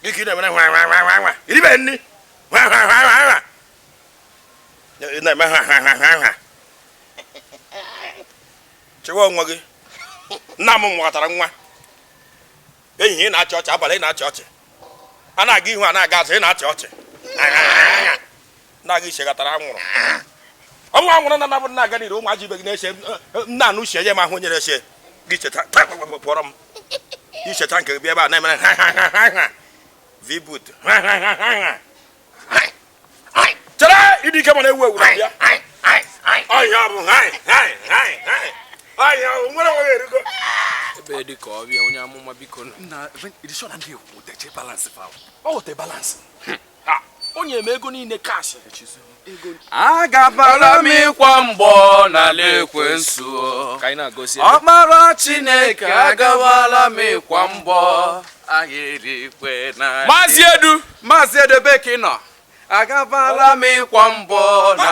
Iki na wa. Iri be ni. Wa. Na ma ha. Chewa nwa gị. Nna m nwatara nwa. Ehihie na-achị ọchị, abalị na-achị ọchị. A na-aga ihu a na-aga azụ, ị na-achị ọchị. Na-aga ichegatara anwụrụ. Ọnwụ anwụrụ na nabụ na-aga n'iru ụmụ ajọ ibe gị na-eche nna anụ uche nye m ahụ nyere eche gị cheta pụọrọ m. Icheta nke gị bịa ebe a na-emere V-boot. Chere ịdị ike mana ewu ewu na bịa. Ọhịa bụ ọhịa nwere nwere erigo. Ebe dị ka ọ bịa onye amụma biko na edishọn ndị ụteche balance file. Ọ te balance. onye eme ego niile cash. Agabala m ịkwa mgbọ n'ala ekwensu. Ka anyị na-agosi Ọkpara Chineke agawala m ịkwa mgbọ ahịrịkwe na Maazị Edu ebe ka ị nọ. Agabala m ịkwa mbọ na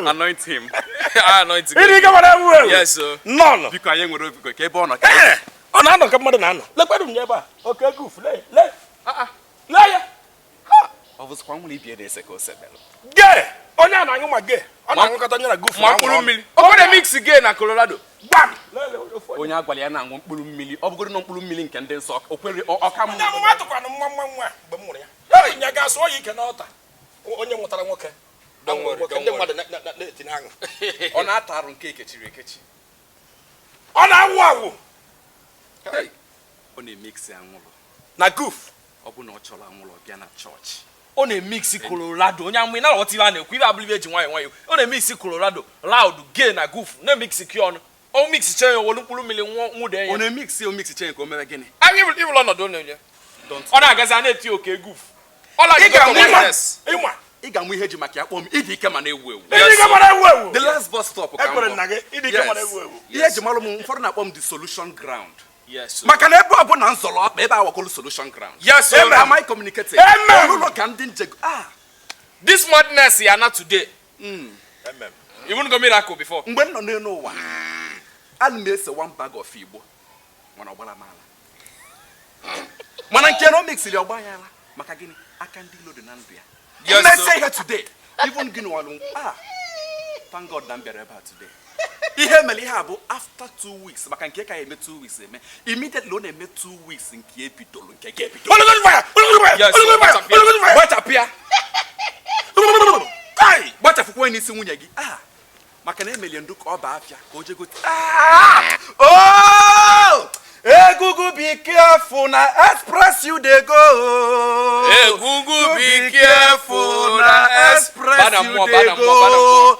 anoint him. Yes, sir. None. Biko anyị nwere obi ka ebe ọ nọ. Ọ na-anọ ka mmadụ na-anọ. Lekwadụ m ebe a. Oke goof le. Le ya. Ọ bụzikwa nwere ibi ese ka o sebelụ. Gee. Onye a na-aṅụ ma gee. Ọ na-aṅụkọta nye na goof. Ma mkpụrụ mmiri. O nwere mix gay na Colorado. Gbam. Onye agwala ya na-aṅụ mkpụrụ mmiri. Ọ bụgoro na mkpụrụ mmiri nke ndị nsọ. O kwere ọka m. Onye amụma atụkwanụ nwa mgbe m mụrụ ya. Nya ga-asụ oyi ike n'ọta. Onye nwụtara nwoke. Ndị mmadụ na-etinye aṅụ. Ọ na-ata arụ nke ekechiri ekechi. Ọ na-awụ awụ. Ọ na-emix anwụrụ. Na goof. Ọ bụ na ọ chọrọ anwụrụ bịa na chọọchị. Ọ na-emix Colorado. Onye amụma na ọtị a na-ekwu ibe abụlibe eji nwayọ. Ọ na-emix Colorado, loud, gay na goof. Na-emix ki ọnụ. O mix chen yo wolu mkpụrụ mmiri nwude ya. Ọ na-emix o mix chen ka o mere gịnị? Anyị bụ ọnọdụ na-enye. Ọ na-agazi a na-eti oke goof. Ọ Ịma. Ị ga-amụ ihe ji maka ya kpọọ m ịdị ike ma na-ewu ewu. Ịdị ike ma na-ewu ewu. The last bus stop ka m. Ekwere nna gị ịdị ike ma na-ewu ewu. Ihe ji malụ m ụfọdụ na-akpọ m the solution ground. Yes. Maka na ebe ọ bụla nzọrọ ọkpa ebe awakọlụ solution ground. Yes. Am I communicating? Ụlọ ka ndị nje This madness ya na today. Amen. Even go miracle before. Mgbe m nọ n'elu ụwa, ana m ese one bag of Igbo. Mana ọgbara m ala. Mana nke na o mixiri ọgba ya ala. Maka gịnị? Aka ndị ilo dị na ndụ ya. Yes, let's say here today. Even gịnị walụ thank God na m bịara ebe a today. Ihe mere ihe a bụ after 2 weeks maka nke ka ya eme 2 weeks eme. Immediately ọ na-eme 2 weeks nke ebidolu nke ga ebido. Gbachapịa. Gbachapụkwa n'isi nwunye gị. Maka na emeli ndu ka ọ baa afịa ka o je gote. Egugu be careful na express you dey go. Egugu be careful na express you dey go.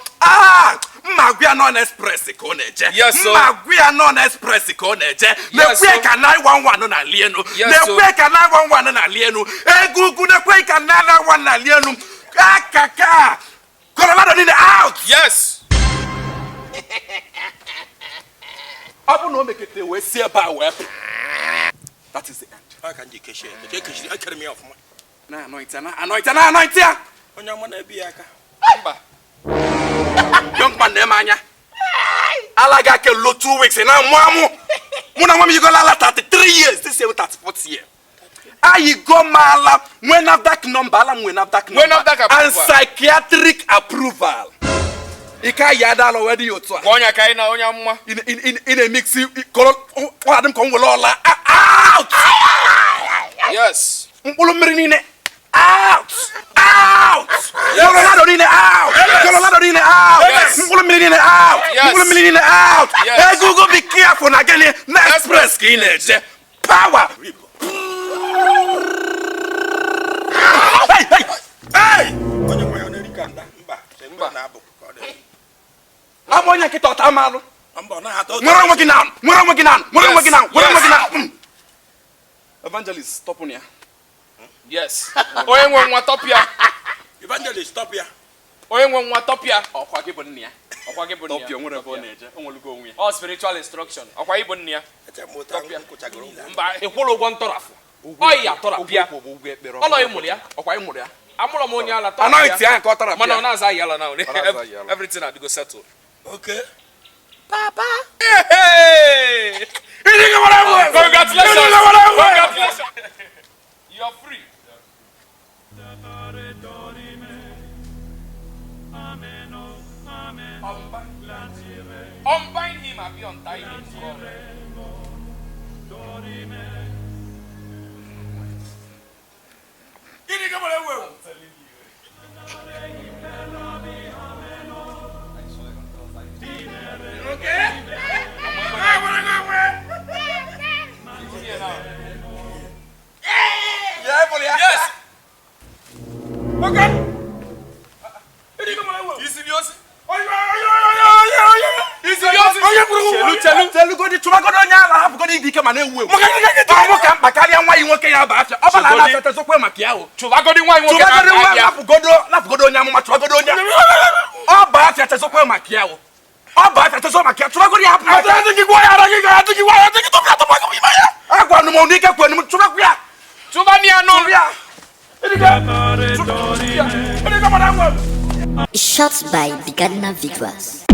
Magwia non-express ka ọ na-eje. Magwia non-express ka ọ na-eje. Na-ekwe ka 911 na lienu. Na-ekwe ka 911 na lienu. Egugu na-ekwe ka 911 na lienu. Kaka. Colorado need out. Yes. Ọ bụ na o mekete wee si ebe a wee pụ. That is the end. I can do cash. I carry me off. Na anoint ya. Onye ọma na-ebi aka. Mba. Young man na anya. Ala ga ke lo 2 weeks na mụ na nwa m yigo la 33 years this year 34th year. I go mala when of that number and psychiatric approval. Ika yada lo wedi otu a. Onya kai na onya mma. In a mix kolon adam kon wola out. Yes. Mkpụrụ mmiri niile out. Colorado niile out. Colorado niile out. Mkpụrụ mmiri niile out. Mkpụrụ mmiri niile out. Google be careful na gani na express ka ị na-eje. Power. Hey! Onye nwe ya na-erika nda. Mba na-abụ. Abụ onye nkịta ọta amalụ. Mba na atọ. Nwere onwe gị na. Evangelist, stop on ya. Yes. Onye nwe nwa topia. Evangelist, stop ya. Onye nwe nwa topia. Ọkwa gị bụ nne ya. Topia nwere ebe ọ na-eje. O nwere onwe ya. All spiritual instruction. Ọkwa ibu nne ya. Mba, ịkwụrụ ụgwọ ntọrafụ. Ọ ya tọrapịa. Ọlọ ịmụrụ ya. Ọkwa ịmụrụ ya. Amụrụ m onye ala tọrapịa. Anoint ya nke ọ tọrapịa. Mana ọ na-aza yala now. Everything had to go settle. Okay. Papa. Hey! Congratulations. You're free. Unbind him and be untied him. Yes. Okay. Chelu go di tuma go do nya la hapu go di dike ma na ewu ewu. Mo ka mpa karịa nwa yi nwoke ya ba afia. Ọ bala na afia sokwe maka ya o. Chubagodi nwa nwoke Tuma go na di lapu go do nya mo tuma go do nya. Ọ ba afia sokwe maka ya o. Ọ ba afia sokwe maka ya. Tuma go di hapu. Atiki to ka to ba ko ima ya. Agwa no mo ni ka kwanu tuma kwa. Tuba ni ano. Shot by Bigadna Victoires.